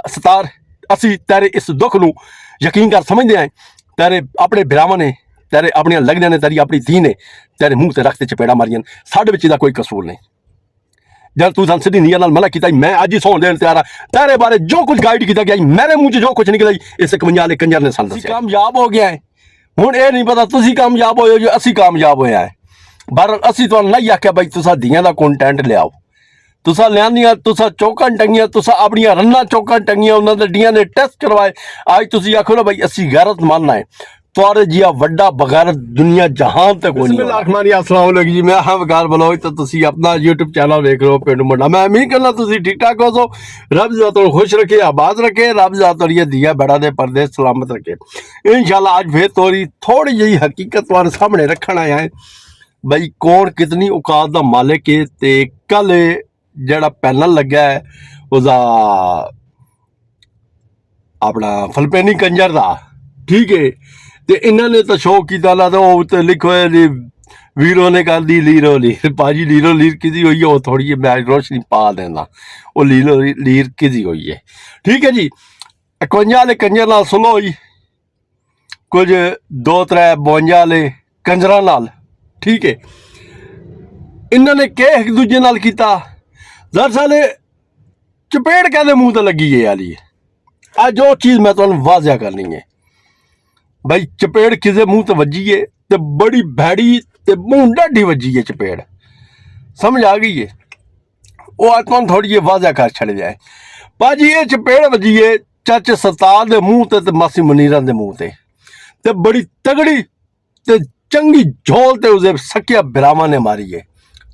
ਸਤਾਰ ਅਸੀਂ ਤੇਰੇ ਇਸ ਦੁੱਖ ਨੂੰ ਯਕੀਨ ਕਰ ਸਮਝਦੇ ਆਂ। ਤੇਰੇ ਆਪਣੇ ਭਰਾਵਾਂ ਨੇ, ਤੇਰੇ ਆਪਣੀਆਂ ਲੱਗਦਿਆਂ ਨੇ, ਤੇਰੀ ਆਪਣੀ ਧੀ ਨੇ ਤੇਰੇ ਮੂੰਹ ਤੇ ਰੱਖ ਤੇ ਚਪੇੜਾ ਮਾਰੀਆਂ। ਸਾਡੇ ਵਿੱਚ ਇਹਦਾ ਕੋਈ ਕਸੂਰ ਨਹੀਂ। जब तू सिद्धी नीयत नाल मना किया, मैं अज ही सौं देन तैयार हाँ। तेरे बारे जो कुछ गाइड किया गया मेरे मुंह जो कुछ निकला इस 51 वाले कंजर ने सानू दस्सिया। कामयाब हो गया है, हुण ये नहीं पता तुसीं कामयाब होए जो असीं कामयाब होया है। पर असीं तुहानूं नहीं आख्या बई तुसां दियां दा कंटेंट लियाओ। तुसां लियानियां, तुसां चौकां टंगियां, तुसां अपनियां रन्नां चौकां टंगियां, उन्हां दे डियां ने टेस्ट करवाए। अज तुसीं आखो ना बई असीं गैरतमंद है। तुहारे जिहा वड्डा बगैरत दुनिया जहान तक कोई नहीं। अस्सलाम वालेकुम जी, मैं हाँ वकार बलोच तो तुसीं अपना यूट्यूब चैनल देख रहे हो पिंड मुंडा। मैं उम्मीद करना तुसीं ठीक ठाक हो सो। रब ज़ात खुश रखे, आबाद रखे, रब ज़ात ये दिया बड़ा दे पर्दे सलामत रखे इंशाल्लाह। आज फिर थोड़ी जी हकीकत तुम्हारे सामने रखना आया है बई कौन कितनी औकात का मालिक है। ते कल जड़ा पैनल लग्या है उसका अपना फिलिपीनी कंजर का, ठीक है। ते इन्होंने तो शो किया ना, तो लिखो है जी वीरो ने कर दी लीरो लीर। भाजी लीरो लीर किसी हुई है, वो थोड़ी जी मैं रोशनी पा देना, वो लीरो लीर किसी हुई है, ठीक है जी। 51 वाले कंजर नाल सुनो जी, कुछ 2-3 52 वाले कंजर नाल, ठीक है। इन्होंने के एक दूजे नाल किया। दरअसल चपेड़ कहते मुँह तो लगी है वाली। अज वो चीज़ मैं तुहानूं वाज़िया करनी है बई चपेड़ किसी मुँह तो वजी है तो बड़ी भैड़ी ते मुँह डाढ़ी वजी है चपेड़, समझ आ गई है। वो अज तुहानूं थोड़ी जी वाज़िया कर छड़ जाए। भाजी ये चपेड़ वजी है चाचे सरतार दे मुँह ते मासी मुनीरा दे मुँह ते बड़ी तगड़ी ते चंगी झोल ते उसदे सकिया भरावां ने मारी है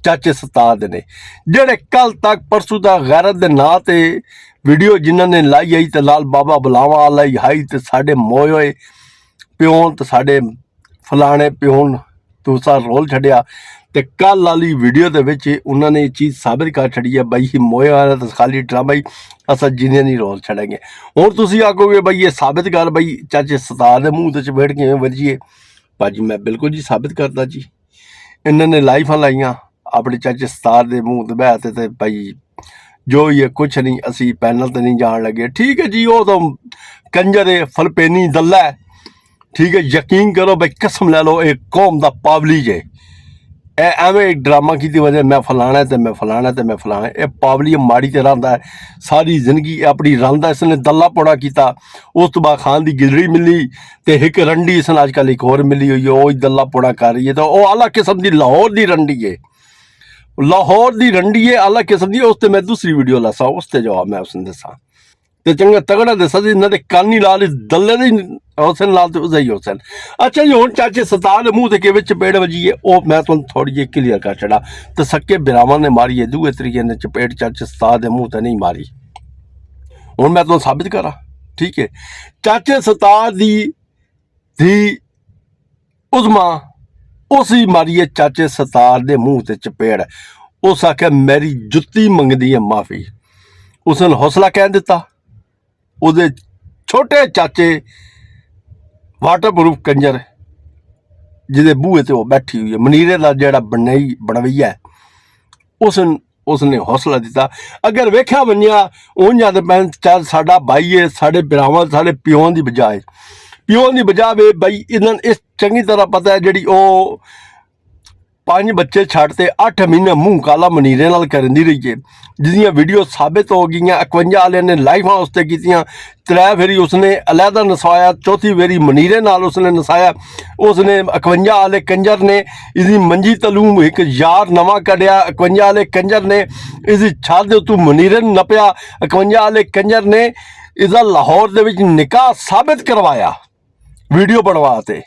चाचे सरतार ने, जेड़े कल तक परसों दा गैरत दे नां ते वीडियो जिन्हां ने लाई आई ते लाल बाबा बुलावा लाई हाई ते साडे मोए होए प्योन तो साडे फलाने प्योन दूसरा रोल छड़िया। तो कल वाली वीडियो के विच उन्होंने ये चीज़ साबित कर छड़ी है बई मोए वाला तो खाली ड्रामा ही असा जिन्हें नहीं रोल छड़ेंगे। हुण तुसीं आखोगे बई ये साबित कर बई चाचे सरतार दे मूँह ते चपेड़ किवें वजी है। भाजी मैं बिल्कुल जी साबित करता जी। इन्होंने लाइफां लाइयां अपने चाचे सरतार दे मूँह ते बैठ ते बई जो ये कुछ नहीं असी पैनल ते नहीं जान लगे, ठीक है जी। वो तो कंजर है, फिलिपीनी दल्ला है, ठीक है। यकीन करो भाई कसम ले लो एक कौम का पावलीज है। एवें एक ड्रामा की वजह मैं फलाना तो मैं फलाना तो मैं फलाना, ये पावली माड़ी ते रहा है सारी जिंदगी अपनी रहा। इसने दल्ला पौड़ा किया, उस तो बाद खान की गिलड़ी मिली तो एक रंडी इसने अजकल एक होर मिली हुई है, वो दल्ला पौड़ा कर रही है। तो वह अलग किस्म की लाहौर की रंडी है, लाहौर की रंडी है अलग किस्म की। उसते मैं दूसरी वीडियो लसा उसते जवाब मैं उसने दसा तो चंगा तगड़ा दसा जी। इन्होंने कान ही लाल दल्ले हुसैन लाल तो उसका ही हुसैन। अच्छा जी हुण चाचे सरतार के मूँह के चपेड़ वजी है, वो मैं तुहानूं थोड़ी जी क्लीयर कर छड़ा। तो सक्के भरावां ने मारी है, दूए तरीके ने चपेड़ चाचे सरतार के मूँह ते नहीं मारी। हुण मैं तुहानूं साबित करा, ठीक है। चाचे सरतार दी धी उज़मा उसी मारी है चाचे सरतार के मूँह ते चपेड़। उस आख्या मेरी जुत्ती मंगदी है माफ़ी। उसने हौसला कह दिता। उहदे छोटे चाचे वाटरप्रूफ कंजर जिहदे बूहे ते वो बैठी हुई है मनीरे का जिहड़ा बनवैया है उसने हौसला दिता। अगर वेख्या वनिया उंजां ते मैं चल साडा भाई है, साडे भरावां साडे प्योन की बजाए बई इन्हां इस चंगी तरह पता है जिहड़ी ओ 5 बच्चे छड्डते 8 महीने मूँह काला मनीरे नाल करदी रही है, जिसदियां वीडियो साबित हो गई। 51 वाले ने लाइफां उसते कीतियां, 3 फेरी उसने अलहदा नसाया, 4थी फेरी मनीरे नाल उसने नसाया। उसने 51 वाले कंजर ने इसकी मंजी तलू एक यार नवा कढ़िया। 51 वाले कंजर ने इसकी छत उत्तों मनीरे नपया। 51 वाले कंजर ने इसका लाहौर दे विच निकाह साबित करवाया वीडियो बनवाते।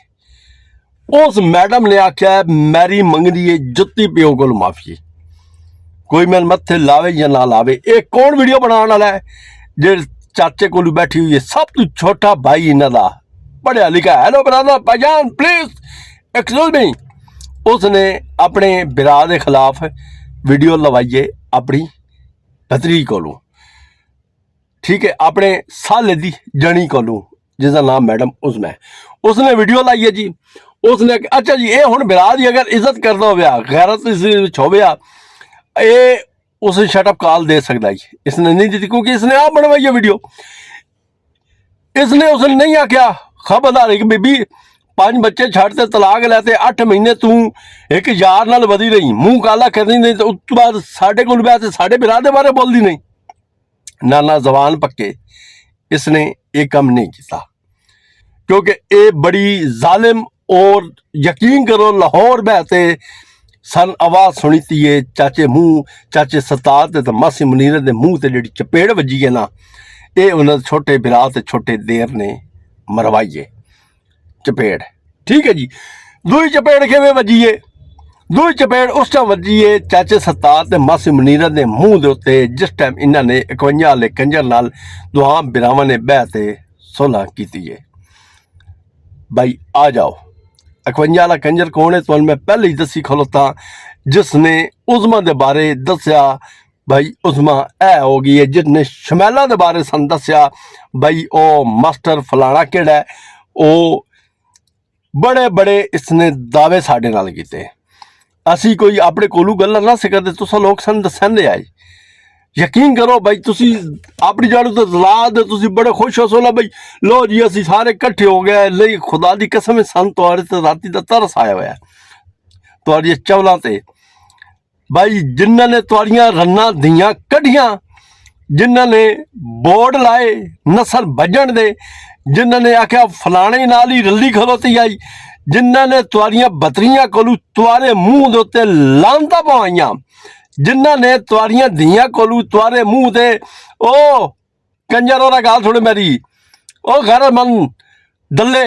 उस मैडम ने आख्या मेरी मंगदी है जुत्ती प्यो को माफी, कोई मैंने मत्थे लावे या ना लावे। एक कौन वीडियो बनाने वाला है जे चाचे को बैठी हुई है, सब तो छोटा भाई इन्हां दा पढ़िया लिखा। हेलो ब्रदर भाईजान प्लीज एक्सक्यूज मी। उसने अपने बिरा के खिलाफ वीडियो लवाइए अपनी भतरी कोलों, ठीक है, अपने साले दी जनी कोलों जिसका नाम मैडम उज़मा है। उसने वीडियो लाई है जी। उसने अच्छा जी ये हुण बिरा दी अगर इज्जत करदा होवे, गैरत इस विच होवे, ये उसे शटअप कॉल दे सकता है, इसने नहीं दी क्योंकि इसने आप बनवाई है वीडियो। इसने उसने नहीं आख्या खबरदार एक बीबी 5 बच्चे छड़ते तलाक लैते 8 महीने तू एक यार नाल वधी रही, मुंह काला करनी नहीं, तो उस तो बाद साढ़े कोल बैठ साढ़े बिरा दे बारे बोलती नहीं। ना जबान पक्के इसने ये काम नहीं किया क्योंकि ये बड़ी जालिम। और यकीन करो लाहौर बहते सन आवाज़ सुनी थी ये चाचे सतार ते मासी मुनीर दे मुंह ते जिहड़ी चपेड़ वजी है ना, ये उन्होंने छोटे बिरा ते छोटे देर ने मरवाई है चपेड़। ठीक है जी, दूई चपेड़ किवें वजी है? दूई चपेड़ उस टाइम वजी है चाचे सतार ते मासी मुनीर दे मुंह दे उत्ते जिस टाइम इन्होंने 51 वाले कंजर नाल दुआ बिरावां ने बह ते सुलह की है। भाई आ जाओ, 51 वाला कंजर कौन है? तो मैं पहले ही दसी खलोता जिसने उज़मा के बारे दसिया भाई उज़मा ए हो गई है, जिसने शमैला के बारे सन दसिया भाई ओ मास्टर फलाना केड़ा है, वो बड़े बड़े इसने दावे साढ़े नाल कीते। असी कोई अपने कोलू गल्लां ना सकते, तुस लोग सन दसंदे आए। यकीन करो भाई तुसी अपनी जाड़ू तो दला दे, तुसी बड़े खुश हो सोला भाई लो जी असी सारे कट्ठे हो गए। नहीं खुदा दी कसम है सन तुहाड़े ते राती दा तरस आया हुआ है तुहाड़ी चवलां ते। भाई जिन्हां ने तुहाड़ियां रन्ना दियां कढ़ियां, जिन्हां ने बोर्ड लाए नसर बजन दे, जिन्हां ने आख्या फलाने नाल ही रली खलोती आई, जिन्हां ने तुहाड़ियां बतरियां कोलू तुहारे मुंह दे उत्ते लांता पवाइयां, जिन्हां ने तुहाड़ियां धियां कोलू तुहारे मुंह दे ओ कंजर और गाल थोड़ी मेरी ओ गैरतमंद दल्ले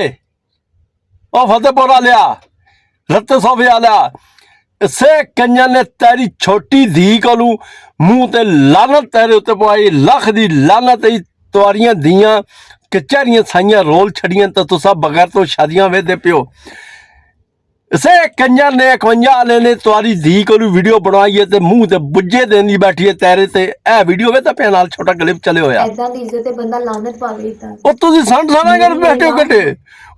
ओ फतेहपुर आ लिया रत्ते सोफे आ लिया, से कंजर ने तेरी छोटी धी कोलू मुंह ते लानत तेरे उत्ते पवाई, लख दी लानत ही तुहाड़ियां धियां कचहरियां साइयां रोल छड़ियां तो तुसा बगैर तो शादियां वेदे पियो। से कंजर ने 51 वाले ने तुहारी धी को वीडियो बनवाई है ते मुंह ते बुज्जे देंदी बैठी है तेरे ते ए वीडियो वे पे नाल छोटा क्लिप चले होया ऐसा दी इज्जत बंदा लानत पावे ता ओ तुसी संड साना कर बैठे हो कटे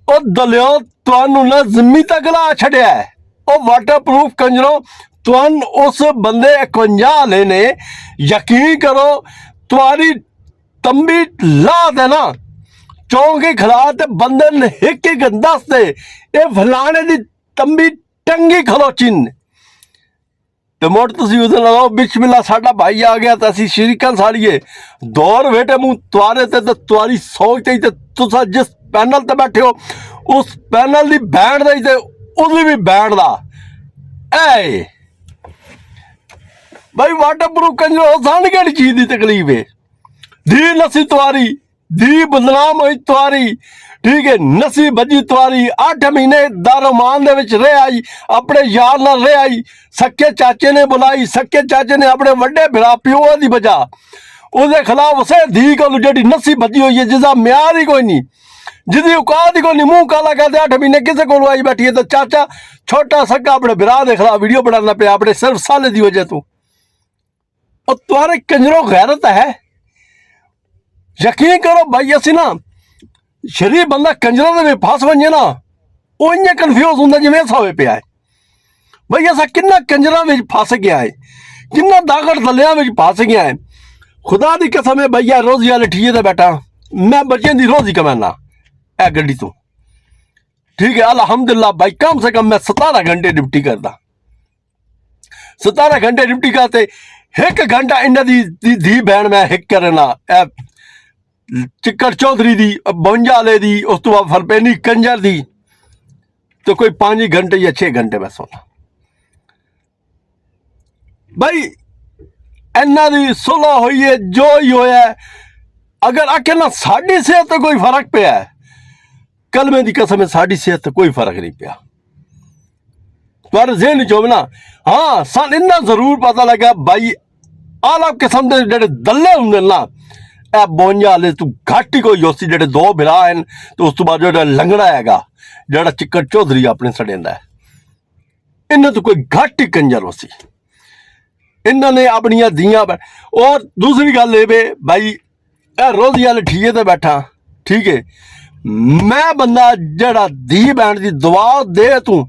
ओ दलियो तुहानू ना जिम्मी तक ला छड़या है ओ वाटरप्रूफ कंजरो तुहान उस बंदे 51 वाले ने यकीन करो तुहारी तंबी ला दे ना चौंके खिला ते बंदे ने एक दस दे ए फलाने दी तंबी टंगी खलोचिन ते मोड़ तुसी उस लगाओ बिस्मिल्लाह साडा भाई आ गया तो असी शरीकन साड़िए दौर बेटे मुंह तुआरे ते तुआरी सोच ते तुसा जिस पैनल ते बैठे हो उस पैनल दी बैंड दी ते उसदी भी बैंड दा ए भाई वाटरप्रूफ कंजरो सन केड़ी चीज दी तकलीफ है? धी नसी तुआरी धी बदनाम हुई तुआरी, ठीक है नसी बजी तुआरी 8 महीने दारोमान दे विच रह आई, अपने यार नाल रह आई, सक्के चाचे ने बुलाई, सक्के चाचे ने अपने वड्डे भरा प्यो दी वजह उसके खिलाफ उसे धी को जी नसी बजी हुई है जिसका म्यार ही कोई नहीं, जिसकी औकात ही कोई नहीं, मुंह काला करते 8 महीने किसे को आई बैठी है। तो चाचा छोटा सक्का अपने बिरा के खिलाफ वीडियो बनाना पे अपने सिर्फ साले की वजह तू और तुम्हारे कंजरों गैरत है। यकीन करो भाई असी ना शरीफ बंदा कंजर में फस वजे ना वो इं कन्फ्यूज होंगे जिमें ऐसा हो पाया है। भाई ऐसा किन्ना कंजर में फस गया है, किन्ना दागड़ दलिया में फस गया है। खुदा की कसम है भैया रोजी वाले ठीए तो बैठा मैं बच्चों की रोजी कमाना ए गड्डी तो ठीक है अल्हम्दुलिल्लाह भाई कम से कम मैं 17 घंटे ड्यूटी करता 17 घंटे ड्यूटी करते 1 घंटा इन्हों धी बहन मैं हिक करना चिक्कड़ चौधरी दी 52 वाले दी उस तो बाद फलपैनी कंजर दी तो कोई 5 घंटे या 6 घंटे मैं सोना। भाई इन्हों की सुलह हुई है जो ही होया है। अगर आके ना साड़ी सेहत तो कोई फर्क पिया है कलमे की कसम है साड़ी सेहत तो कोई फर्क नहीं पिया तुम्हारे जहन चो ना। हाँ सन इन्ना जरूर पता लगा भाई आला किस्म के जेडे दल्ले होंगे ना ए 52 वाले तू घट ही कोई उसी जेडे 2 बिरा हैं तो उस तो बाद जो लंगड़ा है जरा चिक्कड़ चौधरी अपने सड़ेंदा है इन्हें तो कोई घट ही कंजर उसी इन्होंने अपन दियाँ। और दूसरी गल ये भाई रोजी वाले ठीए तो बैठा ठीक है मैं बंदा जड़ा धी बहन की दुआ दे तू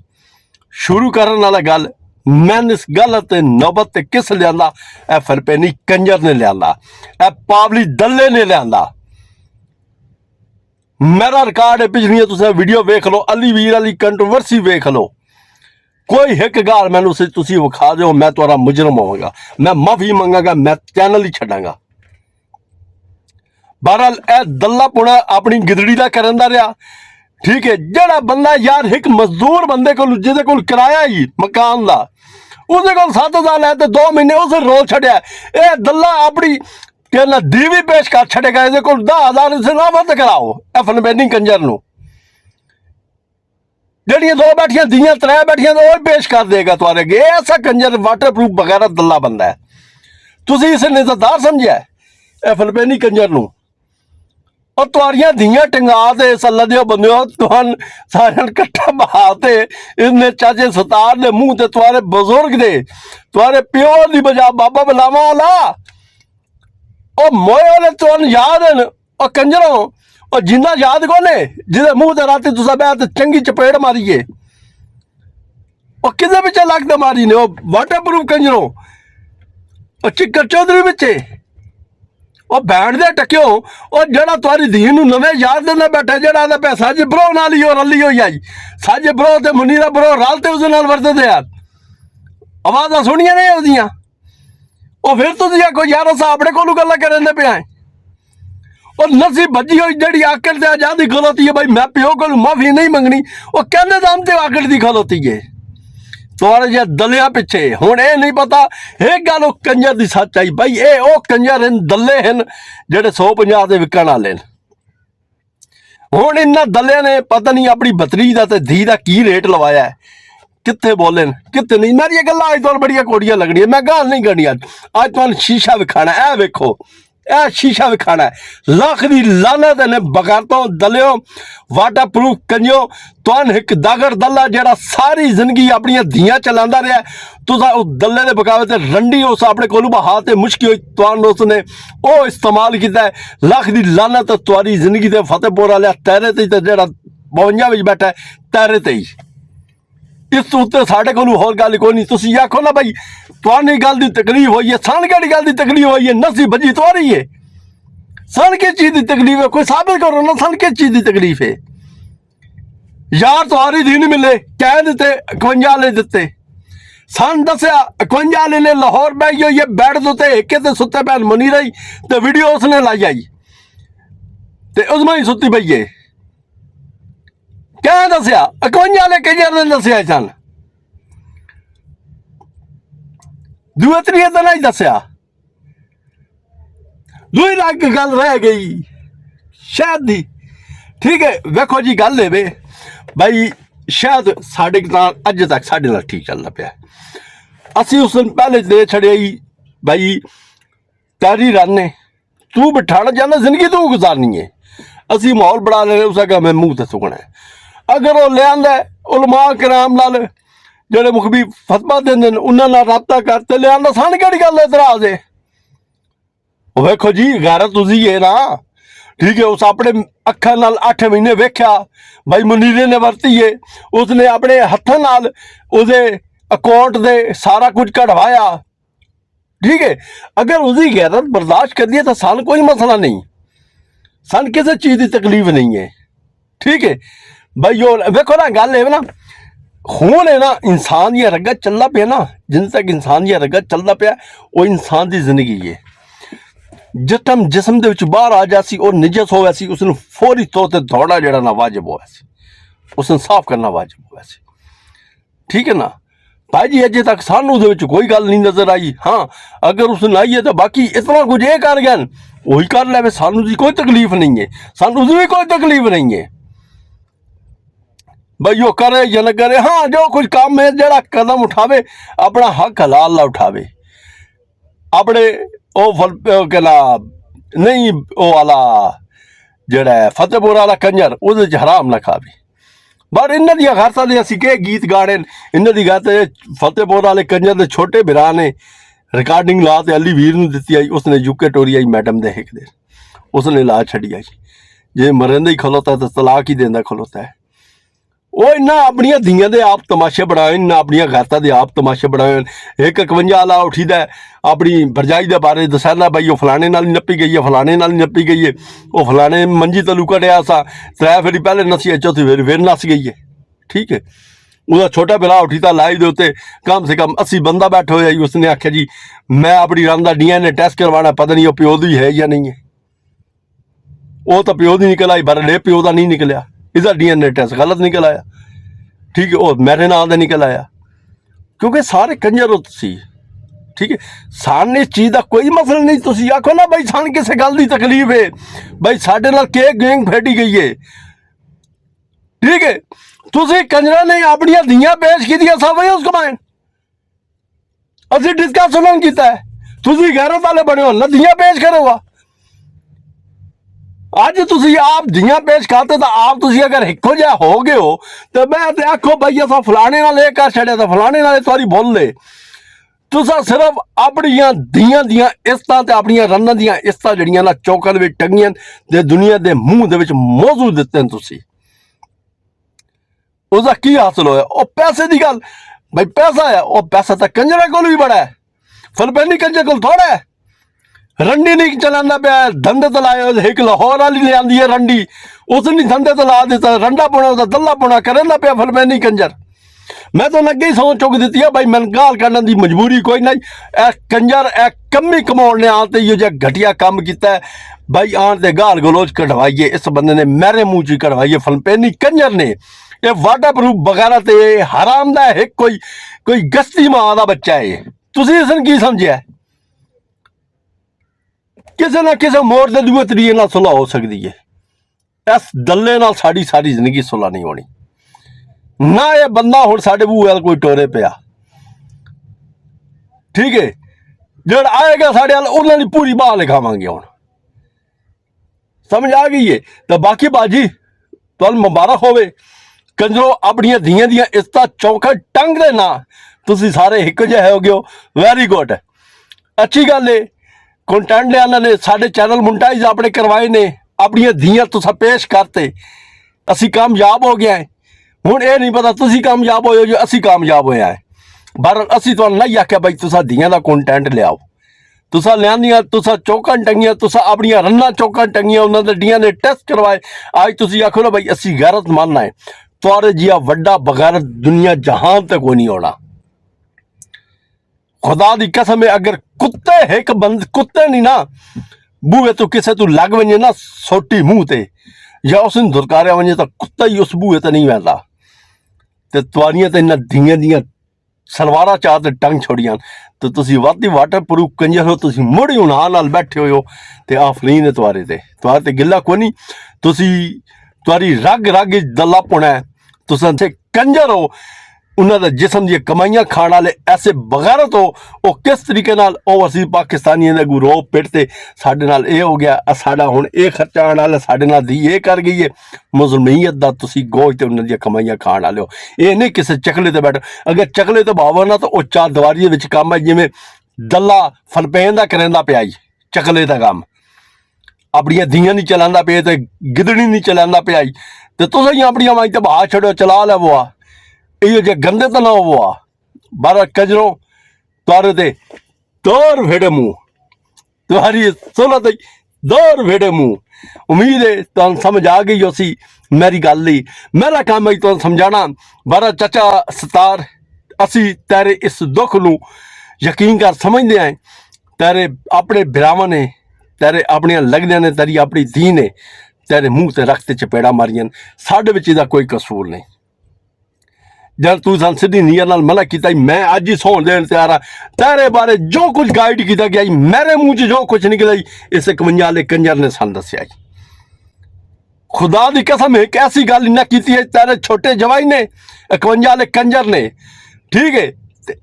शुरू करने वाला गल मैं इस गल ते नौबत ते किस लिया? ए फिलिपीनी कंजर ने लिया, ए पावली दल्ले ने लिया। मेरा रिकॉर्ड है पिछलियां, तुसीं वीडियो वेख लो, अली वीर वाली कंट्रोवर्सी वेख लो। कोई एक गाल मैनू तुसीं विखा दो, मैं तुहारा मुजरम होवांगा, मैं माफी मंगांगा, मैं चैनल ही छड्डांगा। बहरहाल ए दल्ला पुणा अपनी गिदड़ी का करन दा रहा। ठीक है, जड़ा बंदा यार एक मजदूर बंदे को जिहदे कोल किराया ही मकान दा, उसदे कोल 7,000 है तो 2 महीने उस रोल छड्या। ए दल्ला अपनी कहना दीवी पेश कर छड़ेगा, ये 10,000 इसे ना वध कराओ ए फिलिपीनी कंजर नूं। जड़ियां 2 बैठियां दियां 3 बैठियां तो वही पेश कर देगा तुहारे अगे। ऐसा कंजर वाटर प्रूफ वगैरह दल्ला बंदा है। तुसीं इसे निज़रदार समझिया ए फिलिपीनी कंजर नूं? और तुहारियां दियां टंगा ते सल्ला दियो बंदे तुहान सारे कट्ठा बहाते इन्ने चाचे सतार दे मुंह ते तुहारे बुजुर्ग दे तुहारे प्यो दी बजा बाबा बलावा वाला और मोए वाले तुहान याद हैं और कंजरों और जिन्ना याद कोने जिदे मुंह ते राती तुसा बैठ ते चंगी चपेड़ मारीए और किदे पिछे लगदे मारी ने ओ वाटर प्रूफ कंजरों और चिक्कर चौधरी पिछे और बैंड दे टक्यो और जड़ा तुहारी धी नूं नवें यार देना बैठा जड़ा आंदा पिया साजे ब्रो नाल ही रली होई आई साजे ब्रो ते मुनीरा ब्रो रल ते उसदे नाल वरतदे यार आवाज़ां सुनियां ने ओदियां और फिर तुसीं आखो यार असां अपने कोलों गल्लां करन दे पिया और नसी भजी हुई जड़ी आकड़ ते आजादी खलोती है। भाई मैं प्यो को माफी नहीं मंगनी और कहने दाम ते आकड़ दी खलोती है तुहारे जे दलिया पिछे। हुण ये नहीं पता एक गल वो कंजर दी सच आई भाई ये वो कंजर हैं दल्ले हैं जेडे 150 दे विकण वाले ने। हुण इन्हां दलिया ने पता नहीं अपनी भतरी दा ते धी दा की रेट लवाया है, कित्थे बोले कित्थे नहीं। मेरी गल्लां अज तो बड़ियां कोड़ियां लगनियां, मैं गाल नहीं करनी। अज तुहानूं शीशा विखाना है, वेखो ए शीशा विखाना है। लख दी लानत ने बगारतों दलियो वाटर प्रूफ कंजो तुहान एक दागड़ दल्ला जेड़ा सारी जिंदगी अपनी धियां चलांदा रहा। तुसा उस दल्ले दे बकावे ते रंडी उस अपने कोलू बहा ते मुश्की होई तुहान उसने ओ इस्तेमाल कीता है। लख दी लानत तुहारी जिंदगी ते फतेहपुर वाले तैरे ते जेड़ा 52 विच बैठा है तैरे ते ही। इस उत्ते साढ़े को होर गल कोई नहीं। तुसीं आखो ना भाई तुहानी गल दी तकलीफ हुई है, सन केड़ी गल दी तकलीफ हुई है? नसी भजी तुहारी है, सन किस चीज की तकलीफ है? कोई साबित करो ना, सन किस चीज की तकलीफ है? यार तुहारी दी नहीं मिले कह दिते 51 वाले दिते सन दसिया 51 वाले ने लाहौर बह गई है बैठ दो एक सुते पैन मनी रही तो वीडियो उसने लाई आई ते उसमें ही सुती पई है। क्या दसिया 51 वाले कंजर ने दसिया सन, दूए त्रीए दिन ही दसिया। दूई रंग गल रह गई शायद दी। ठीक है वेखो जी गल है वे भाई शायद साढ़े अज तक साढ़े नाल ठीक चलता पाया। असी उस दिन पहले दे छड़िया भाई तैरी रन ने तू बिठाना चाहना जिंदगी तू गुजारनी है। असी माहौल बना लेने उस अगर मैं मुंह ते सुकना है। अगर वो ले आंदा उलमा कराम नाल जेडे मुखबी फतवा देंदे उन्होंने राबता करते ले आंदा सन केड़ी गल इतराज है? वेखो जी गैरत तुसी है ना। ठीक है उस अपने अखा नाल 8 महीने वेख्या भाई मुनीरे ने वरती है, उसने अपने हथों नाल उहदे अकाउंट दे सारा कुछ कढ़वाया। ठीक है अगर उसकी गैरत बर्दाश्त कर दिए तो सन कोई मसला नहीं, सन किसी चीज़ की तकलीफ नहीं है। ठीक है भाई वो वेखो ना गल है ना खून है ना इंसान ये रगा चलता पे ना जिन तक इंसान ये रगा चलता पे वो इंसान की जिंदगी है। जिस टाइम जिसम के बाहर आ जासी और निजस होवे सी उसने फौरी तौर पर दौड़ा जड़ा ना वाजिब होवे सी, उसने साफ करना वाजिब होवे सी। ठीक है ना भाई जी अजे तक सानू दे कोई गल नहीं नजर आई। हाँ अगर उसने आई है तो बाकी इतना कुछ ये कर गए वही कर ले, सानू की कोई तकलीफ नहीं है, सानू भी कोई तकलीफ नहीं है भाई वो करे या न करे। हाँ जो कुछ काम है जरा कदम उठावे अपना हक हलाल ला उठावे अपने कहना नहीं वो वाला जड़ा फतेहपुर वाला कंजर उस हराम ना खावे। पर इन्हों दी गरता ने असी के गीत गाने इन्हों की गत फतेहपुर वाले कंजर के छोटे भरा ने रिकॉर्डिंग ला तो अली वीर नूं दित्ती आई, उसने यूके टोरी आई मैडम दे एक दिन उसने ला छड़ी आई। जे मरन ही खलोता तो तलाक ही देंदा खलोता है। ਉਹ ਇਹਨਾਂ ਆਪਣੀਆਂ ਧੀਆਂ ਦੇ ਆਪ ਤਮਾਸ਼ੇ ਬਣਾਏ, ਇਹਨਾਂ ਆਪਣੀਆਂ ਗਾਤਾਂ ਦੇ ਆਪ ਤਮਾਸ਼ੇ ਬਣਾਏ। ਇੱਕ 51 ਵਾਲਾ ਉੱਠੀਦਾ ਆਪਣੀ ਭਰਜਾਈ ਦੇ ਬਾਰੇ ਦੱਸਦਾ, ਬਈ ਉਹ ਫਲਾਣੇ ਨਾਲ ਹੀ ਨੱਪੀ ਗਈ ਹੈ, ਫਲਾਣੇ ਨਾਲ ਹੀ ਨੱਪੀ ਗਈ ਹੈ, ਉਹ ਫਲਾਣੇ ਮੰਜੀ ਤਲੂ ਕਟਿਆ ਸਾ, 3 ਫੇਰੀ ਪਹਿਲੇ ਨੱਸੀ, ਚੌਥੀ ਫੇਰ ਫਿਰ ਨੱਸ ਗਈ ਹੈ। ਠੀਕ ਹੈ, ਉਹਦਾ ਛੋਟਾ ਭਰਾ ਉੱਠੀ ਤਾਂ ਲਾਈਵ ਦੇ ਉੱਤੇ ਕਮ ਸੇ ਕਮ 80 ਬੰਦਾ ਬੈਠਾ ਹੋਇਆ ਜੀ। ਉਸਨੇ ਆਖਿਆ ਜੀ ਮੈਂ ਆਪਣੀ ਰਨ ਦਾ DNA ਟੈਸਟ ਕਰਵਾਉਣਾ, ਪਤਾ ਨਹੀਂ ਉਹ ਪਿਓ ਦੀ ਹੈ ਜਾਂ ਨਹੀਂ ਹੈ। ਉਹ ਤਾਂ ਪਿਓ ਦੀ ਨਿਕਲ ਆਈ, ਪਰ ਪਿਓ ਦਾ ਨਹੀਂ ਨਿਕਲਿਆ, ਇਹਦਾ DNA ਟੈਸਟ ਗਲਤ ਨਿਕਲ ਆਇਆ। ਠੀਕ ਹੈ, ਉਹ ਮੇਰੇ ਨਾਂ ਦਾ ਨਿਕਲ ਆਇਆ, ਕਿਉਂਕਿ ਸਾਰੇ ਕੰਜਰ ਹੋ ਤੁਸੀਂ। ਠੀਕ ਹੈ, ਸਾਨੂੰ ਇਸ ਚੀਜ਼ ਦਾ ਕੋਈ ਮਸਲਾ ਨਹੀਂ। ਤੁਸੀਂ ਆਖੋ ਨਾ ਬਈ ਸਾਨੂੰ ਕਿਸੇ ਗੱਲ ਦੀ ਤਕਲੀਫ ਹੈ, ਬਈ ਸਾਡੇ ਨਾਲ ਕੇ ਗੈਂਗ ਫੈਟੀ ਗਈ ਹੈ। ਠੀਕ ਹੈ, ਤੁਸੀਂ ਕੰਜਰਾਂ ਨੇ ਆਪਣੀਆਂ ਧੀਆਂ ਪੇਸ਼ ਕੀਤੀਆਂ, ਸਭ ਉਸ ਕਮਾਏ, ਅਸੀਂ ਡਿਸਕਸ ਉਹਨਾਂ ਕੀਤਾ ਹੈ। ਤੁਸੀਂ ਗੈਰਤ ਵਾਲੇ ਬਣੇ ਹੋ ਨਾ, ਧੀਆਂ ਪੇਸ਼ ਕਰੋਗਾ। ਅੱਜ ਤੁਸੀਂ ਆਪ ਧੀਆਂ ਪੇਸ਼ ਕਰਤੇ ਤਾਂ ਆਪ ਤੁਸੀਂ ਅਗਰ ਇੱਕੋ ਜਿਹਾ ਹੋ ਗਏ ਹੋ ਤੇ ਮੈਂ ਤੇ ਆਖੋ ਬਈ ਅਸਾਂ ਫਲਾਣੇ ਨਾਲ ਇਹ ਕਰ ਛੱਡਿਆ ਤਾਂ ਫਲਾਣੇ ਨਾਲ ਤੁਹਾਡੀ ਭੁੱਲ ਲੈ। ਤੁਸੀਂ ਸਿਰਫ ਆਪਣੀਆਂ ਧੀਆਂ ਦੀਆਂ ਇਸਤਾਂ ਤੇ ਆਪਣੀਆਂ ਰੰਨਾਂ ਦੀਆਂ ਇਸਤਾਂ ਜਿਹੜੀਆਂ ਨਾ ਚੌਕਾਂ ਦੇ ਵਿੱਚ ਟੰਗੀਆਂ ਤੇ ਦੁਨੀਆ ਦੇ ਮੂੰਹ ਦੇ ਵਿੱਚ ਮੌਜੂਦ ਦਿੱਤੇ ਨੇ ਤੁਸੀਂ। उसका की हासिल होया? और पैसे की गल, भाई पैसा है, और पैसा तो कंजरा को भी बड़ा है, फिलिपीनी कंजर को थोड़ा है। रंडी नहीं चलाना पाया, धंधे तो लाए, एक लाहौर वाली ले आंदी है रंडी, उसने धंधे तो ला दिता, रंडा पुना उसका दल्ला पुना करना पाया फिलिपीनी कंजर। मैं तो अगे ही सोच चुक दी है भाई, मैं गाल करने की मजबूरी कोई नहीं। ए कंजर ए कमी कमाने आते ही जो घटिया काम किया है भाई, आन ते गाल गलोच कढ़वाइए, इस बंदे ने मेरे मुँह च कढ़वाइए, फिलिपीनी कंजर ने ये वाटर प्रूफ वगैरह ते हराम दा है, कोई गस्ती मां दा बच्चा है। तुसीं इसने की समझिया? किसी ना किसी मोड़ के दूए तरीके नाल सुलह हो सकती है, इस दल्ले नाल साडी सारी जिंदगी सुलह नहीं होनी ना। ये बंदा हुण साडे बूहे वाल कोई टोरे पिया, ठीक है, जिहड़ा आएगा साडे वाल उन्हां दी पूरी बाह लिखावांगे। हुण समझ आ गई है? तो बाकी बाजी तुहानूं मुबारक होवे कंजरो, अपनियां धीआं दियां इज्जतां चौखट टंग दे ना तुसीं सारे एक जिहे हो गए हो। वैरी गुड, अच्छी गल है। कंटेंट लियाना ने साडे चैनल मोनेटाइज अपने करवाए ने, अपनियां धीआं तुसां पेश करते, असीं कामयाब हो गए हैं। हुण ये नहीं पता तुसीं कामयाब होए हो जो असीं कामयाब होए हैं, पर असीं तुहानूं नहीं आख्या बई तुसां धीआं दा कंटेंट लियाओ। तुसां लियांदियां, तुसां चौकां टंगियां, तुसां अपनियां रन्नां चौकां टंगियां, उन्हां दे DNA टेस्ट करवाए। अज तुसीं आखो ना बई असीं गैरतमंद है, तुहाडे जिहा वड्डा बगैरत दुनिया जहान ते कोई नहीं होना। खुदा दी कसम है, अगर कुत्ते एक बंद कुत्ते नहीं ना बूहे तो किसे तू लग वजे ना सोटी मुंह ते या उसने दुरकारिया वजे तो कुत्ता ही उस बूहे ते नहीं वहदा। ते तुहाड़ियां ते इन्हां धीआं दियां सलवारा चाह ते टंग छोड़ियां तो तुसीं वादी वाटर प्रूफ कंजर हो। तुसीं मुड़ हुण आ नाल बैठे हो ते आफरीन है तुहारे ते गिला कोई नहीं। तुसीं तुहारी रग रग दल्ला पुना है, तुसां ते कंजर हो। उन्हां दे जिसम दी कमाइयां खाण वाले ऐसे बगैरत हो, वो किस तरीके नाल ओवरसीज पाकिस्तानियों दे अगू रोब पिटते साडे नाल ये हो गया, साडा हुण ये खर्चा आण वाला, साडे नाल दी ये कर गई है। मुजलमीयत दा तुसीं गोज ते उन्हां दी कमाइयां खाण वाले हो। ये नहीं किसे चकले ते बैठो, अगर चकले ते भावो ना तो वो चार दीवारी दे विच काम है, जिवें दल्ला फिलिपीन दा करेंदा पिया जी चकले दा काम, अपनियां धीआं नहीं चलांदा पिया ते गिदड़ी नहीं चलांदा पिया जी, ते तुसीं अपनियां माई ते बहा छड़ो चला लवो आ। ये जो गंदे तो ना हो आ बारह कजरों तुहारे ते दौर भेड़े मुँह, तुम्हारी सुनो तो दौर भेड़े मुँह। उम्मीद है तुम समझ आ गई हो सी मेरी गल ली। मेरा काम है तुम समझाना। बारह चाचा सतार, असी तेरे इस दुख नूं यकीन कर समझते हैं। तेरे अपने भरावां ने, तेरे अपने लगदे ने, तेरी अपनी धी ने तेरे मुँह ते रख ते चपेड़ा मारियां, साडे विच इहदा कोई कसूर नहीं। जब तू सन सीधी नीयत नाल मना किया, मैं अज ही सौन देन तैयार हाँ। तेरे बारे जो कुछ गाइड किया गया, मेरे मुँह च जो कुछ निकला इस 51 वाले कंजर ने सन दस्या। खुदा दी कसम एक ऐसी गल इन्हें की है, तेरे छोटे जवाई ने 51 वाले कंजर ने, ठीक है,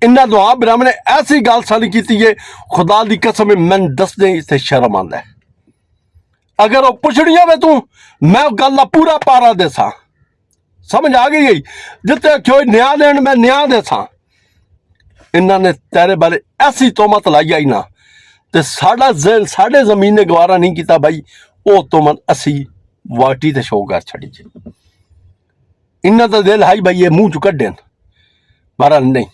इन्हें दुआ ब्राह्मण ने ऐसी गल सन की है, खुदा दी कसम मैन दस दे इसे शर्म आंदा है। अगर वो पुछड़ी होवे तू, मैं गल का पूरा पारा देसा। समझ आ गई गई? जिते क्यों न्याय देन मैं न्याय देसा। इन्होंने तेरे बारे ऐसी तोहमत लाई आई ना, ते साडा जेल साडे जमीन ने गवारा नहीं किया भाई, वो तोहमत असी वाटी ते शो कर छड़ी जी। इन्ना तो दिल है भाई ये मुंह चु कड्डन बारा नहीं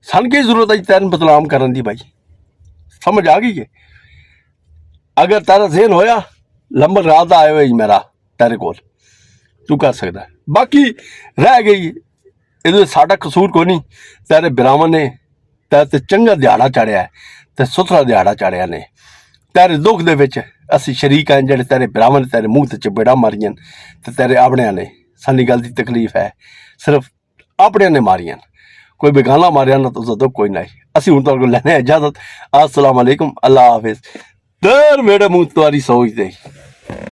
सन की जरूरत है तैन बदनाम करन दी भाई समझ आ गई है अगर तेरा ज़हन होया लंबर रात आए हुए मेरा तेरे कोल तू कर सकता है बाकी रह गई ये साडा कसूर को नहीं तेरे बिरावन ने ते चंगा दिहाड़ा चाढ़िया है ते सुथरा दिहाड़ा चाढ़िया ने तेरे दुख दे विच असी शरीक हैं जेह्ड़े तेरे बिरावन ने तेरे मूँह ते चपेड़ा मारियां ते तेरे अपने ने सानी गल दी तकलीफ है सिर्फ अपने ने मारियां कोई बेगाना मारिया ना तो दुख कोई नहीं असी हुण तुहाडे कोल लैने इजाजत अस्सलाम वालेकुम अल्लाह हाफिज दर मेरे मुंह तुम्हारी सोच दे